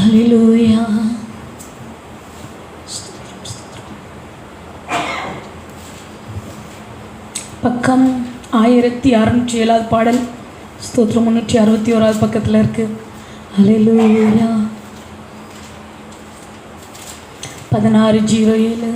ஹல்லேலூயா. பக்கம் 1607 பாடல். ஸ்தோத்திரம். 361 பக்கத்தில் இருக்கு. ஹல்லேலூயா. 1607.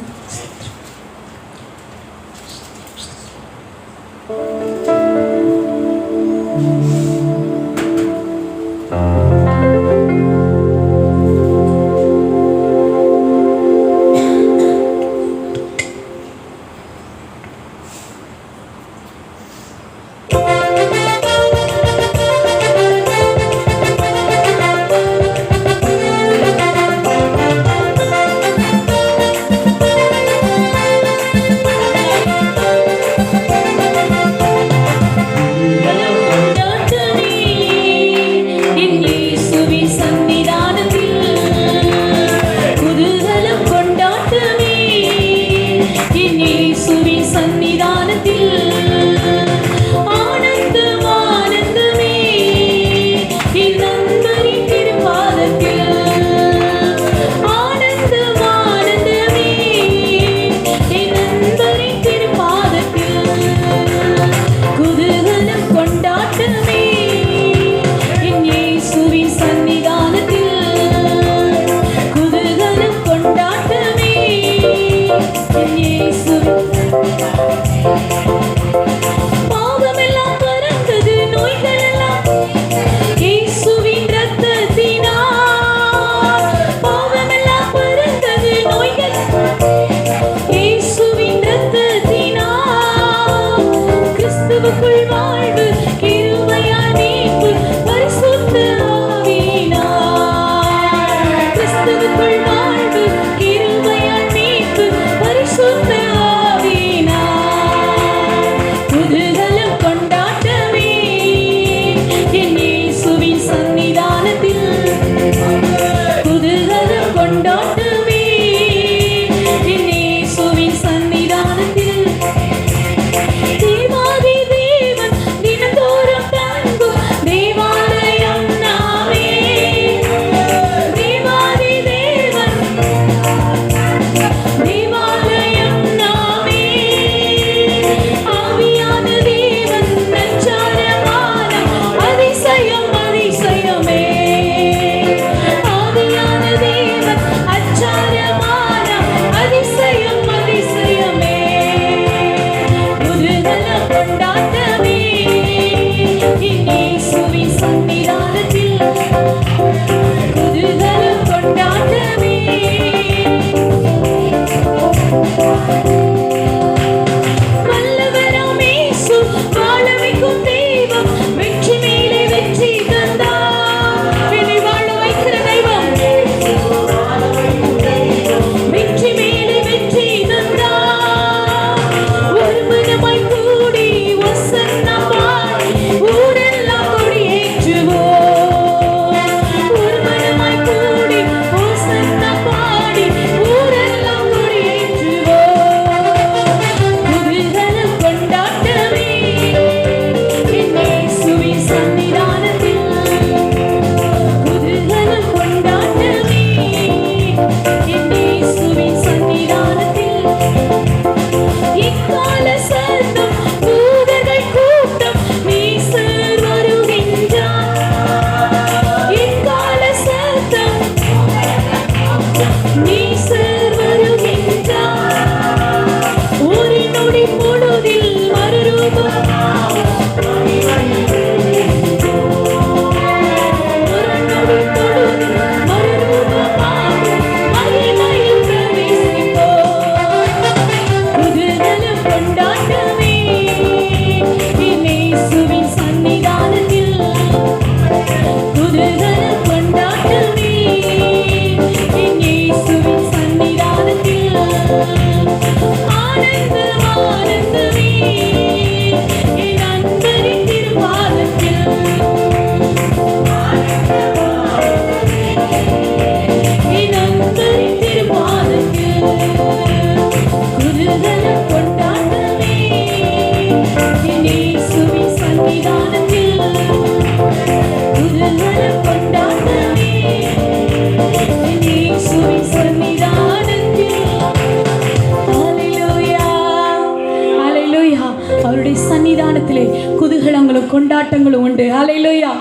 கொண்டாட்டங்களும் உண்டு. ஹல்லேலூயா.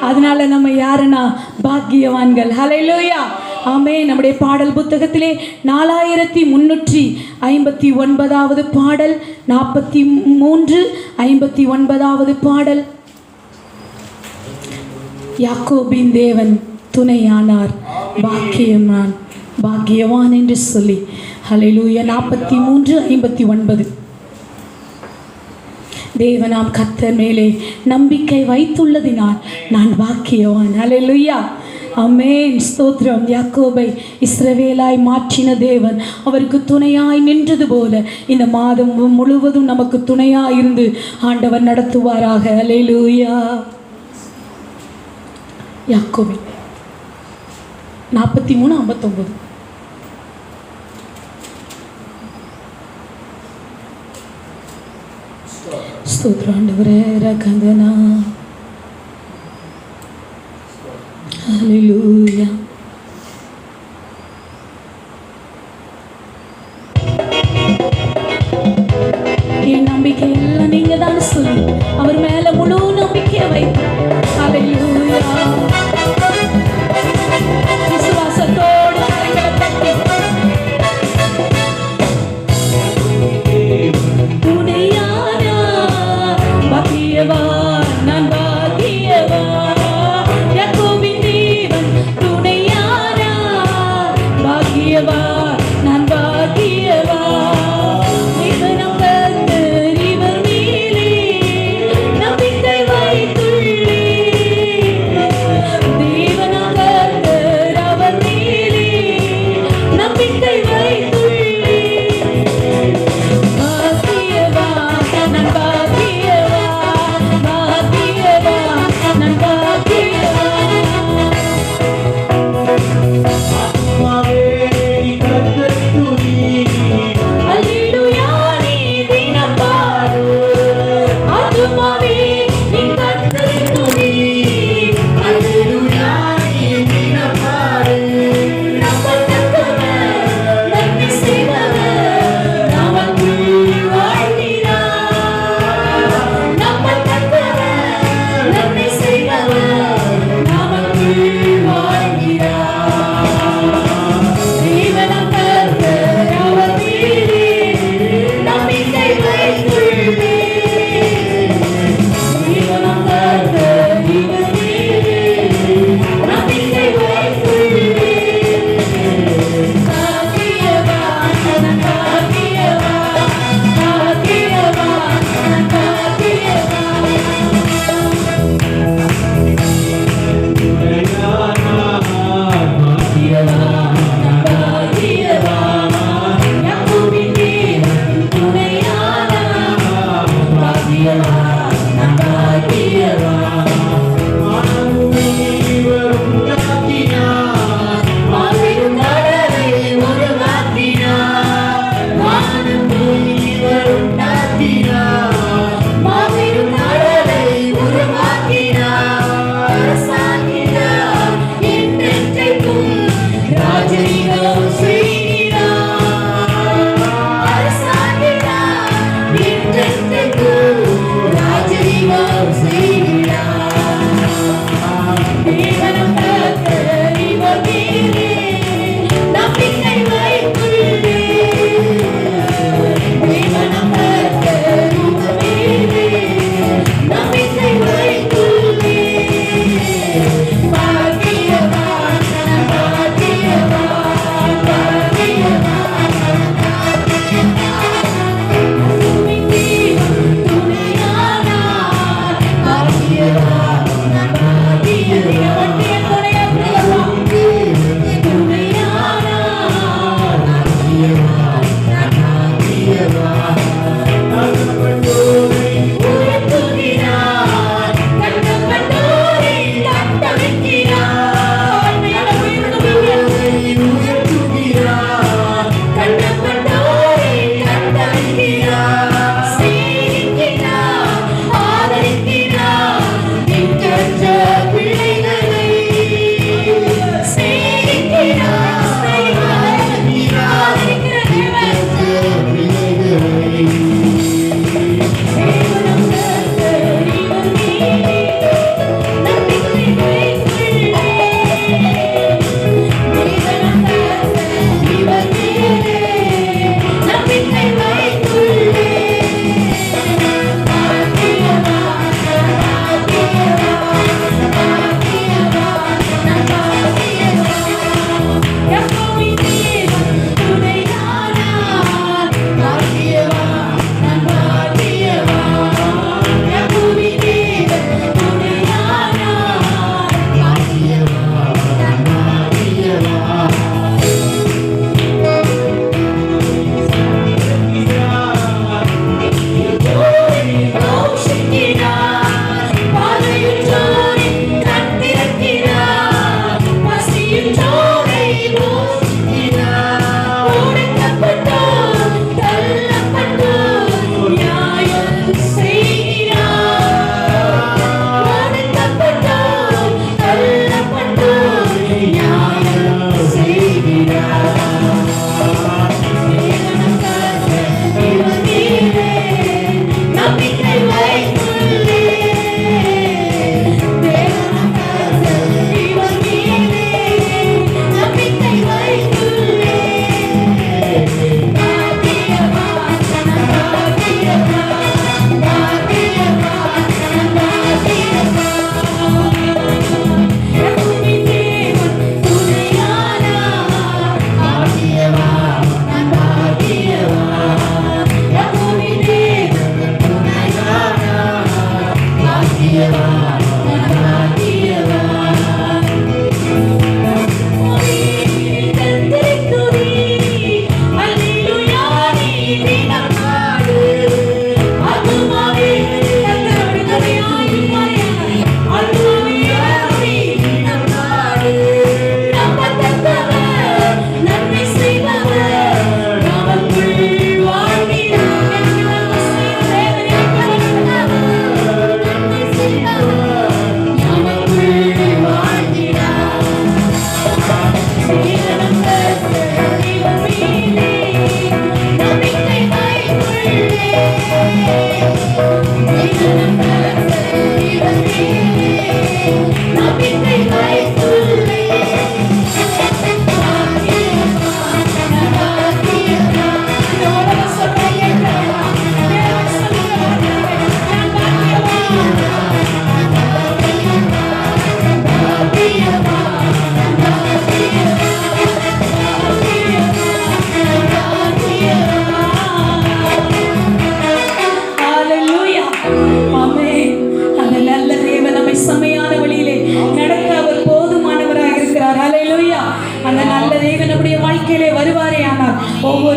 அதனால நம்ம யாருன்னா பாக்கியவான்கள். ஹல்லேலூயா. ஆமே. நம்முடைய பாடல் புத்தகத்திலே 4359வது பாடல், 43:59வது பாடல், யாக்கோபின் தேவன் துணையானார், பாக்கியவான் பாக்கியவான் என்று சொல்லி. ஹல்லேலூயா. 43:59. தேவனாம் கர்த்தர் மேலே நம்பிக்கை வைத்துள்ளதினால் நான் பாக்கியவான். ஹல்லேலூயா. ஆமென். ஸ்தோத்திரம். யாக்கோபை இஸ்ரவேலாய் மாற்றின தேவன் அவருக்கு துணையாய் நின்றது போல இந்த மாதம் முழுவதும் நமக்கு துணையாய் இருந்து ஆண்டவர் நடத்துவாராக. ஹல்லேலூயா. யாக்கோபு 43:59. ஸ்தோத்திரம் ஆண்டவரே. ரகந்தனா. ஹல்லேலூயா. என் நம்பிக்கை எல்லாம் நீங்க தான் சொல்லி அவர் மேல முழு நம்பிக்கையை வைத்து. ஹல்லேலூயா. விசுவாசத்தோடு கரங்களை தட்டி துணையானா பாக்கியவான் நான் பாக்கியவான். யாக்கோபின் தேவன் துணை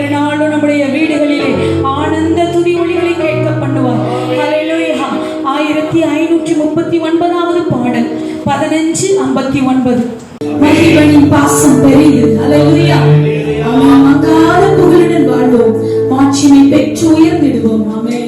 ஒவ்வொரு நாளும் நம்முடைய வீடுகளிலே ஆனந்த துதி ஒளிகளை கேட்க பண்ணுவார். ஹல்லேலூயா. 1539வது பாடல் 15:59. மகிழ்வனின் பாசம் பெரியது. ஹல்லேலூயா. மங்காத புகழுடன் வாழ்வோம், மாட்சிமை பெற்று உயர்ந்திடுவோம். ஆமென்.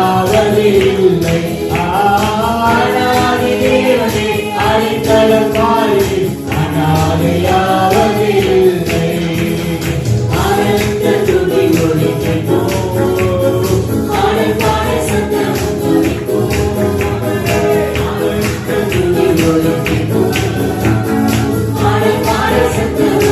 அனாதையாவதில்லை ஆனாதி தேவனே அடித்தளம் பாரி அனாதையாவதில்லை ஆனந்த துதி ஒலிக்கும் ஆனந்த சத்தம் ஒலிக்கும் ஆனந்த துதி ஒலிக்கும் ஆனந்த சத்தம்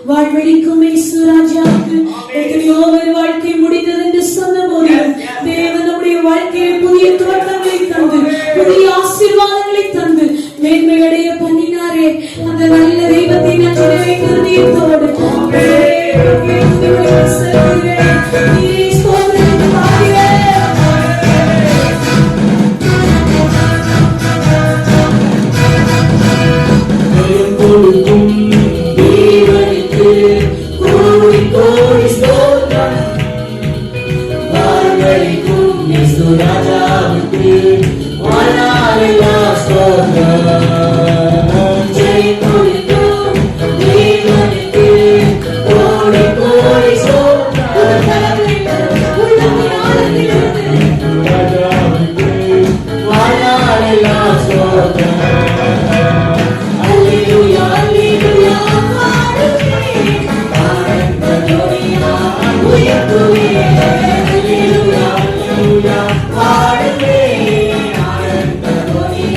வாழ்வழிக்கும் இயேசு ராஜாவுக்கு எத்தனையோ பேர் வாழ்க்கை முடிந்தது என்று சொன்ன போதிலும் தேவன் நம்முடைய வாழ்க்கையை புதிய துவக்கங்களை தந்து புதிய ஆசீர்வாதங்களை தந்து மேன்மையடைய பண்ணினாரே. அந்த நல்ல தெய்வத்தை நான் நினைக்கிறதோடு இயேசு ராஜாவுக்கு வாழ்நாளெல்லாம் ஸ்தோத்திரம். ஜெய் கொடுக்கும் தேவனுக்கு கோடி கோடி ஸ்தோத்திரம். ராஜாவுக்கு வாழ்நாளெல்லாம் ஸ்தோத்திரம். அல்லேலூயா அல்லேலூயா பாடுவேன். ஆனந்த துதியால் உயர்த்துவேன். அல்லேலூயா அல்லேலூயா பாடுவேன். ஆனந்த துதியால்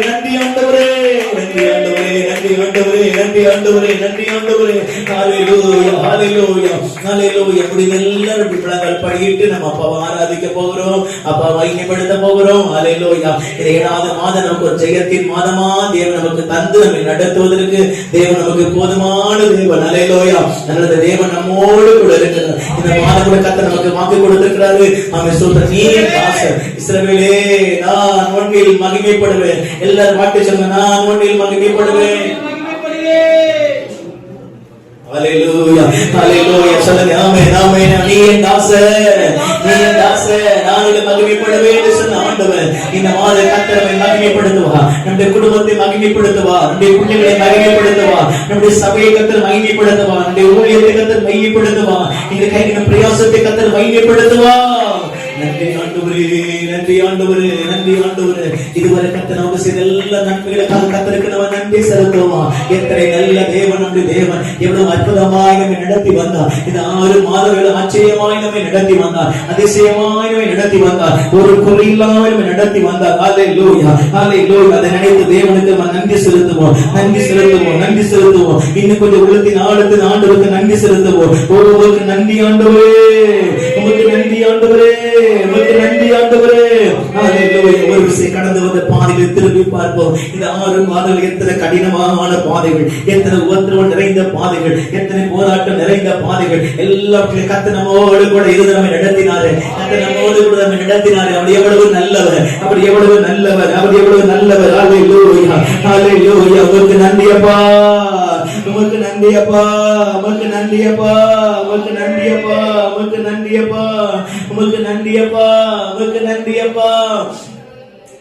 நன்றி ஆண்டவரே, நன்றி ஆண்டவரே, நன்றி நன்றி ஆண்டவரே, நன்றி ஆண்டவரே, நன்றி ஆண்டவரே. ஹalleluya, ஹalleluya, ஹalleluya. முடிந்த எல்லாரும் பிள்ளைகள் படியிட்டு நம்ம அப்பாவை ஆராதிக்க போகிறோம், அப்பாவை மகிமைப்படுத்த போகிறோம். ஹalleluya. இந்த 7வது மாதம் நமக்கு ஒரு ஜெயத்தின் மாதமா தேவன் நமக்கு தந்து நம்மை நடத்துவதற்கு தேவன் நமக்கு போதுமான தேவன். ஹalleluya. நல்ல தேவன் நம்மோடு கூட இருக்கிறார். இந்த மாதம் கூட கர்த்தர் நமக்கு வாக்கு கொடுத்திருக்கிறாரு. ஆமென். ஸ்தோத்திரம். நீ தாசன் இஸ்ரவேலே, நான் உன்னில் மகிமைப்படுவேன். எல்லாரும் வாட்டு சொல்லுங்க, நான் உன்னில் மகிமைப்படுவேன். ஹalleluya, ஹalleluya. சொல்லுங்க, ஆமென், ஆமென். நீ என் தாசன், நீ என் தாசன், நான் உன்னை மகிமைப்படுவேன் என்று சொன்ன ஆண்டவர் இந்த மாத கர்த்தரை மகிமைப்படுத்துவா, நம்முடைய குடும்பத்தை மகிமைப்படுத்துவா, நம்முடைய பிள்ளைகளை மகிமைப்படுத்துவா, நம்முடைய சபையை கர்த்தர் மகிமைப்படுத்துவா, நம்முடைய ஊழியத்தை கர்த்தர் மகிமைப்படுத்துவா, இந்த கையின் பிரயாசத்தை கர்த்தர் மகிமைப்படுத்துவா. நன்றி ஆண்டவரே, நன்றி ஆண்டவரே, நன்றி ஆண்டவரே. இதுவரை கர்த்தர் நமக்கு செய்த எல்லா நன்மைகளுக்காக கர்த்தருக்கு நம்ம நன்றி செலுத்துவோமா. எத்தனை நல்ல தேவன் நம்முடைய தேவன், எவ்வளவு அற்புதமாய் நம்மை நடத்தி வந்தார். இந்த 6 மாதங்கள் ஆச்சரியமாய் நம்மை நடத்தி வந்தார், அதிசயமாய் நம்மை நடத்தி வந்தார், ஒரு குறை இல்லாமல் நம்மை நடத்தி வந்தார். ஹalleluya, ஹalleluya. அதை நினைத்து தேவனுக்கு நம்ம நன்றி செலுத்துவோம், நன்றி செலுத்துவோம், நன்றி செலுத்துவோம். இன்னும் கொஞ்சம் உள்ளத்தின் ஆழத்தின் ஆண்டவருக்கு நன்றி செலுத்துவோம். உங்களுக்கு நன்றி ஆண்டவரே, உங்களுக்கு நன்றி ஆண்டவரே, உங்களுக்கு நன்றி ஆண்டவரே. ஹalleluya. ஒரு விஷயம் கடந்து வந்த பாதைகளை திரும்பி பார்ப்போம். இந்த 6 மாதங்கள் எத்தனை கடினமான பாதைகள், எத்தனை உபத்திரவம் நிறைந்த பாதைகள், எத்தனை போராட்டம் நிறைந்த பாதைகள், எல்லாவற்றையும் கர்த்தர் நம்மோடு கூட இருந்து நம்மை நடத்தினாரு. கர்த்தர் நம்மோடு கூட நம்மை நடத்தினாரு. அவர் எவ்வளவு நல்லவர், அவர் எவ்வளவு நல்லவர், அவர் எவ்வளவு நல்லவர். ஹalleluya, ஹalleluya. உங்களுக்கு நன்றி அப்பா, உங்களுக்கு நன்றி அப்பா, உங்களுக்கு நன்றி அப்பா, உங்களுக்கு நன்றி அப்பா, உங்களுக்கு நன்றி அப்பா, உங்களுக்கு நன்றி அப்பா, உங்களுக்கு நன்றி அப்பா.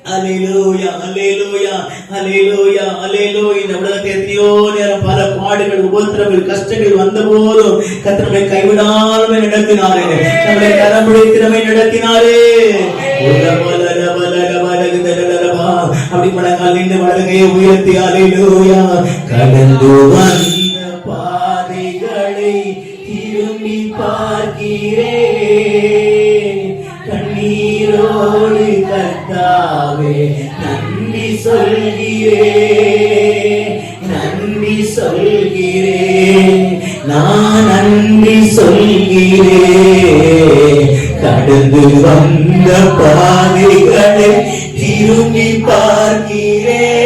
ஹalleluya, ஹalleluya, ஹalleluya, ஹalleluya. இந்த உலகத்தில் எத்தனையோ நேரம் பல பாடுகள், உபத்திரவங்கள், கஷ்டங்கள் வந்த போதும் கர்த்தர் நம்மை கைவிடாமல் நடத்தினாரே, நம்மை கரம் பிடித்து நம்மை நடத்தினாரே. அப்படி மனக்கால் நின்று வலகையை உயர்த்தி ஹalleluya. கடந்து வந்த பாதைகளை திரும்பி பார்க்கிறேன், கண்ணீரோடு கர்த்தாவே நன்றி சொல்கிறேன், நன்றி சொல்கிறேன், நான் நன்றி சொல்கிறேன். கடந்து வந்த பாதைகளை திரும்பி பார்க்கிறேன்,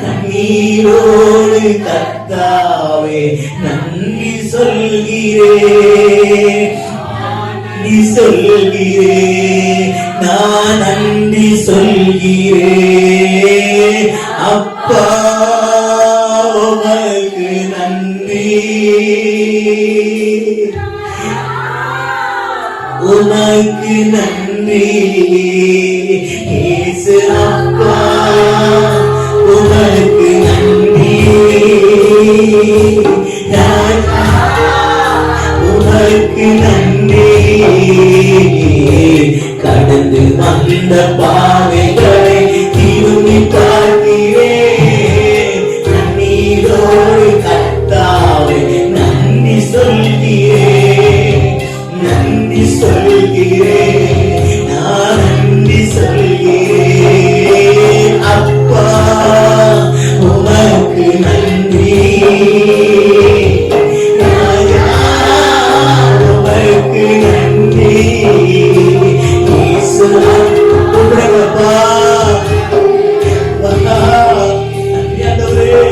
கண்ணீரோடு கர்த்தாவே நன்றி சொல்கிறேன், நன்றி சொல்கிறேன், நான் நன்றி சொல்கிறேன். அப்பா உமக்கு நன்றி, உமக்கு நன்றி. இயேசு அப்பா உமக்கு நன்றி, உமக்கு நன்றி. கடந்து வந்த பாதைகளை திரும்பி பார்க்கிறேன், கண்ணீரோடு கர்த்தாவே நன்றி சொல்கிறேன், நன்றி சொல்கிறேன், நான் நன்றி சொல்கிறேன். அப்பா உமக்கு நன்றி, உமக்கு நன்றி. இயேசு அப்பா நன்றி ஆண்டவரே,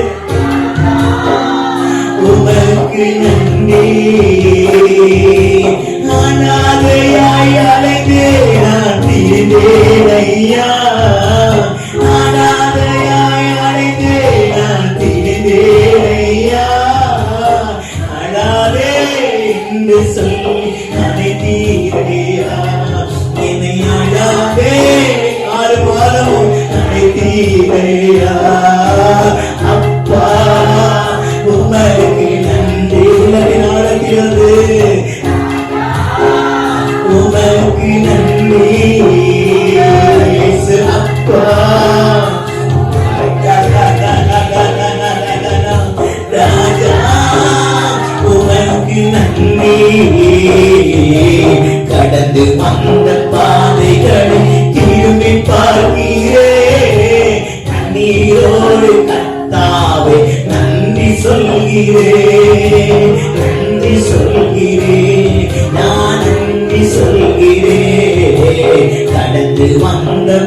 உமக்கு நன்றி. அனாதையாய் அலைந்தே நான் திரிந்தேன் ஐயா, அனாதையாய் அலைந்தே நான் திரிந்தேன் ஐயா. அனாதை என்று சொல்லி அனைத்தீரையா, என்னை அழாதே ஆறு மாதம் அனைத்தீரையா. அப்பா உமக்கு நன்றி. உள்ளதின் ஆழத்திலிருந்து உமக்கு நன்றி. இயேசு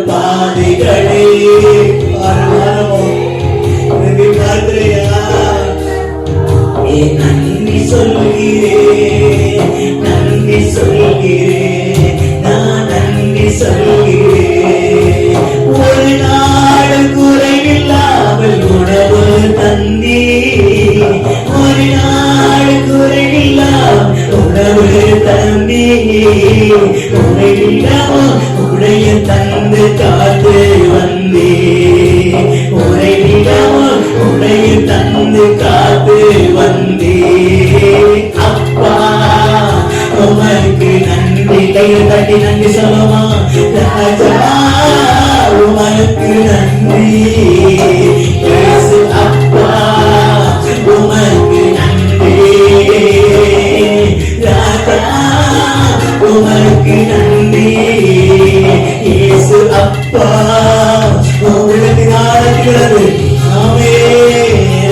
பாதைகளை பார்க்கிறையா நன்றி சொல்கிறேன், நன்றி சொல்கிறேன், நான் நன்றி சொல்கிறேன். ஒரு நாள் குறைவில்லாமல் உணவு தந்தி, ஒரு நாள் குறைவில்லாமல் உணவு தந்தி, உறைவில்லாமல் உடைய தந்து காத்து வந்தே, உறைவில்லாமல் உடைய தந்து காத்து வந்தே. அப்பா உமக்கு நன்றி. கையில் தட்டி நன்றி சொல்லுமா? ராஜா உமக்கு நன்றி. இயேசு அப்பா உமக்கு நன்றி. ராஜா உமக்கு நன்றி. இயேசு அப்பா உங்களுக்கு நாடுகிறது. ஆமே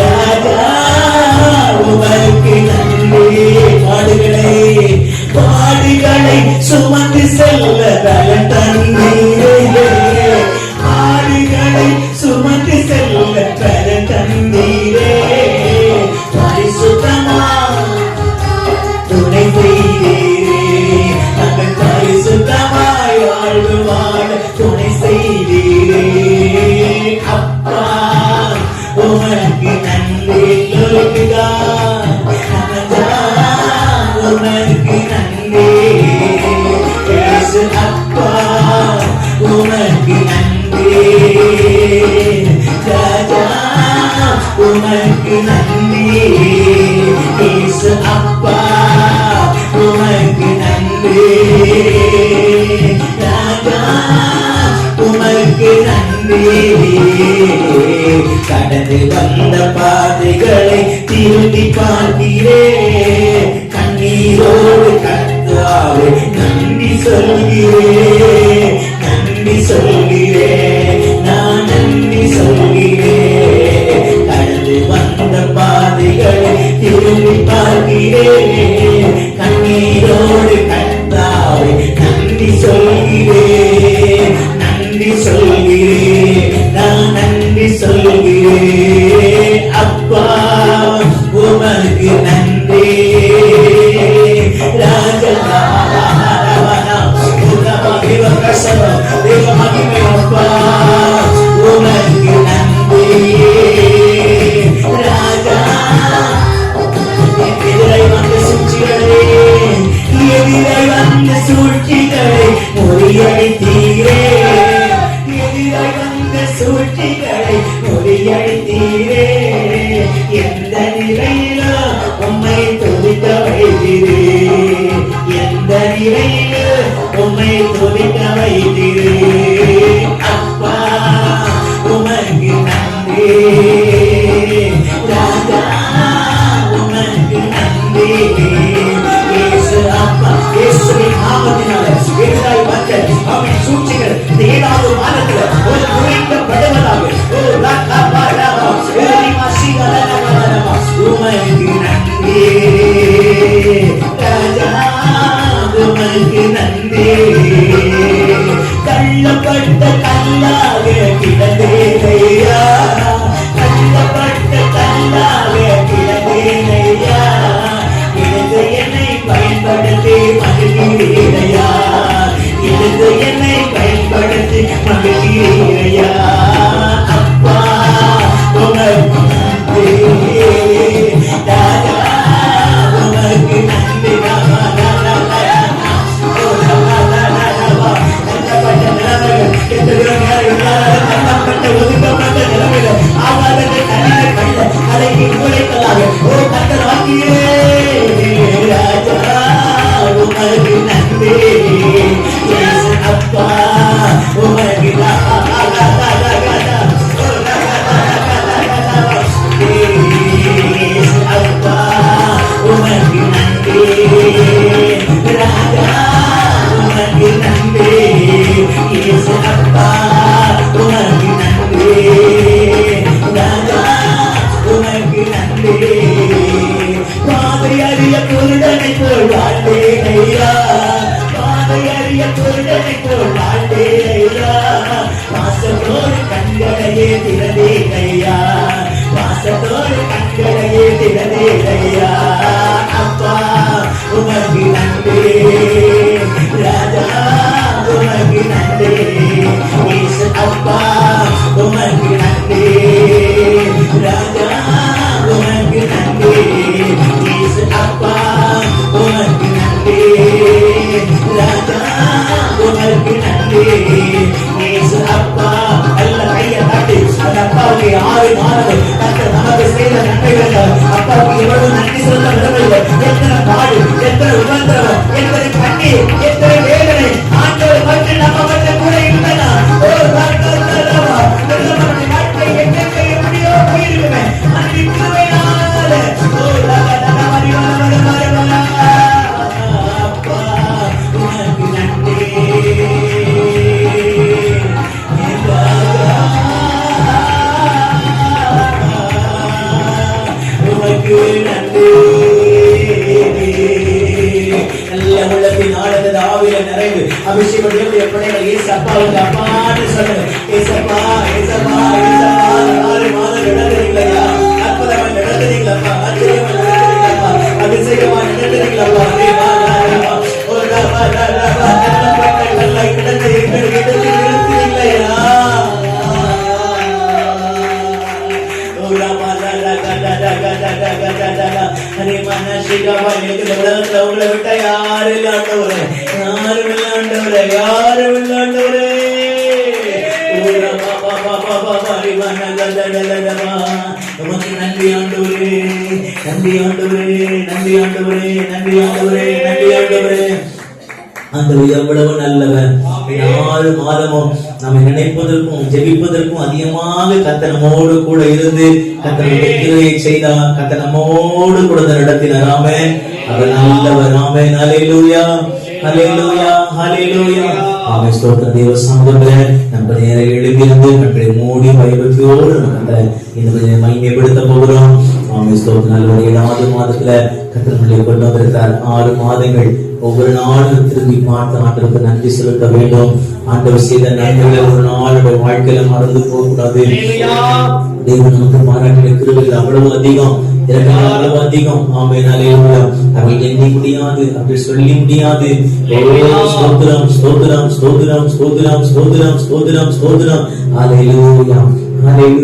ராஜா உமக்கு நன்றி. பாடுகளை பாடுகளை சுமந்து செல்ல பலன் தந்தீரே, பாடுகளை சுமந்து செல்ல பலன் தந்தீரே. பரிசுத்தமா துணை செய்தீரே, நாங்கள் பரிசுத்தமாய் வாழ்வாழ துணை செய்தீரே. அப்பா உமக்கு நன்றி. லோகிதா உமக்கு நன்றி. இயேசு அப்பா உமக்கு நன்றி. ராஜா உமக்கு நன்றி. இயேசு அப்பா உமக்கு நன்றி. ராஜா உமக்கு நன்றி. கடந்து வந்த பாதைகளை திரும்பி பார்க்கிறேன், கண்ணீரோடு கர்த்தாவே நன்றி சொல்கிறேன், நன்றி சொல்கிறேன், நான் நன்றி சொல்கிறேன். கடந்து வந்த பாதைகளை திரும்பி பார்க்கிறேன், கண்ணீரோடு கர்த்தாவே நன்றி சொல்கிறேன், நன்றி சொல்கிறேன், நான் நன்றி சொல்கிறேன். அப்பா உமக்கு நன்றி. ராஜா தேவ மகிமை அப்பா உமக்கு நன்றி. ராஜா எதிரை வந்த சூழ்ச்சிகளை, எதிரை வந்த சூழ்ச்சிகளை முறியடித்தீரே, எதிரை வந்த சூழ்ச்சிகளை முறியடித்தீரே. எந்த நிலையிலோ உம்மை துதிக்க வைத்தீரே, எந்த நிலையிலோ உம்மை துதிக்க வைத்தீரே. அப்பா உமக்கு நன்றி. ராஜா உமக்கு நன்றி. இயேசு அப்பா இயேசுவின் நாமத்தினால எதிராய் வந்த அவன் சூழ்ச்சிகள் இந்த 7வது வாரத்துல ஒரு குறைக்கப்படுவதாக உமக்கு நன்றி. ராஜா உமக்கு நன்றி. தள்ளப்பட்ட கல்லாக கிடந்தேனையா, தள்ளப்பட்ட கல்லாக கிடந்தேனையா, இது என்னை பயன்படுத்தி மகிழ்கிறீரையா, இது என்னை பயன்படுத்தி மகிழ்கிறீரையா. அப்பா உமக்கு நன்றி. ராஜா உமக்கு நன்றி. தள்ளப்பட்ட ஒதுக்கப்பட்ட நிலைமைகள் ஆவாதங்கள் கண்ணீர் கண்ட அலைக்கு உழைப்பதாக ஒரு கத்தர் வாக்கியே. ராஜா உமக்கு நன்றி. இயேசு அப்பா உமக்கு அப்பா உமக்கு நன்றி. ராஜா உமக்கு நன்றி. இயேசு அப்பா உமக்கு நன்றி. ராஜா உமக்கு நன்றி. பாதை அறிய குருடனை போல் வாழ்ந்தேன் ஐயா, பாதை அறிய குருடனை போல் வாழ்ந்தேன் ஐயா, பாசத்தோடு கண்களையே திறந்தேனையா, பாசத்தோடு கண்களையே திறந்தேனையா. அப்பா உமக்கு நன்றி, ராஜா உமக்கு நன்றி, இயேசு அப்பா உமக்கு நன்றி, ராஜா உமக்கு நன்றி, இயேசு அப்பா உமக்கு நன்றி, ராஜா உமக்கு நன்றி, இயேசு அப்பா. நல்ல கையை தட்டி அந்த அப்பாவுக்கு 6 மாதங்கள் கர்த்தர் நமக்கு செய்த நன்மைகள், அப்பாவுக்கு எவ்வளவு நன்றி சொல்ல விடவில்லை. எத்தனை பாடு, எத்தனை உபத்திரவம், எத்தனை கண்ணீர், எத்தனை வேதனை ஆண்டவர் பற்றி நம்ம வந்து கூட இருந்தனா ஒரு நம்முடைய வாழ்க்கை எங்கே எப்படியோ போயிருக்குமே அன்றைக்கு கிருபையினால அப்பா உனக்கு நன்றி, உனக்கு நன்றி. நல்ல உள்ளத்தின் ஆனந்த ஆவியில நிறைவு அபிஷேகம் தேவனுடைய பிள்ளைகள் ஏசப்பாவுக்கு அப்பான்னு சொல்லுங்க. ஏசப்பா ஏசப்பா ஏசப்பா 4 மாதம் நடந்துறீங்களா, அற்புதமா நடந்துறீங்களப்பா, ஆச்சரியமா நடந்துறீங்களப்பா, அதிசயமா நடந்துறீங்களப்பா. ஒரு நல்ல கிடந்த எங்களுக்கு எடுத்து நிறுத்துறீங்களா. உங்களை விட்ட யாரும் இல்லாண்டவரே, யாரும் இல்லாண்டவரே, யாரும் இல்லாண்டவரே. உமக்கு நன்றி ஆண்டவரே, நன்றி ஆண்டவரே, நன்றி ஆண்டவரே, நன்றி ஆண்டவரே, நன்றி ஆண்டவரே. அந்த எவ்வளவு நல்லவர். 4 மாதமும் நம்ம நினைப்பதற்கும் ஜெபிப்பதற்கும் அதிகமாக கர்த்தர் நம்மோடு கூட இருந்து கர்த்தருடைய கிருபையை செய்தார். கர்த்தர் நம்மோடு கூட நடத்தினார். ஆமென். அவர் நல்லவர். ஆமென். ஹல்லேலூயா, ஹல்லேலூயா, ஹல்லேலூயா. ஆமென். ஸ்தோத்திரம். தேவ சமூகத்திலே நம்ம நேரே எழுந்திருந்து கர்த்தரை மூடி பயபக்தியோடு நம்ம இந்த மகிமைப்படுத்த போகிறோம். ஆமென். ஸ்தோத்திரம். நல்ல 7வது மாதத்துல கர்த்தர் நம்மை கொண்டு வந்திருக்கிறார். 6 மாதங்கள் ஒவ்வொரு நாளும் திரும்பி பார்த்து ஆண்டவருக்கு நன்றி செலுத்த வேண்டும். ஆண்டவர் செய்த நன்மைகளை ஒரு நாளுடைய வாழ்க்கையில மறந்து போக கூடாது. தேவன் நமக்கு பாராட்டின கிருபைகள் அவ்வளவு அதிகம், இரக்கங்கள் அவ்வளவு அதிகம். ஆமென். ஹல்லேலூயா. அவை எண்ணி முடியாது, அப்படி சொல்லி முடியாது. ஸ்தோத்திரம், ஸ்தோத்திரம், ஸ்தோத்திரம், ஸ்தோத்திரம், ஸ்தோத்திரம், ஸ்தோத்திரம், ஸ்தோத்திரம். ஹல்லேலூயா, ஹல்லேலூயா.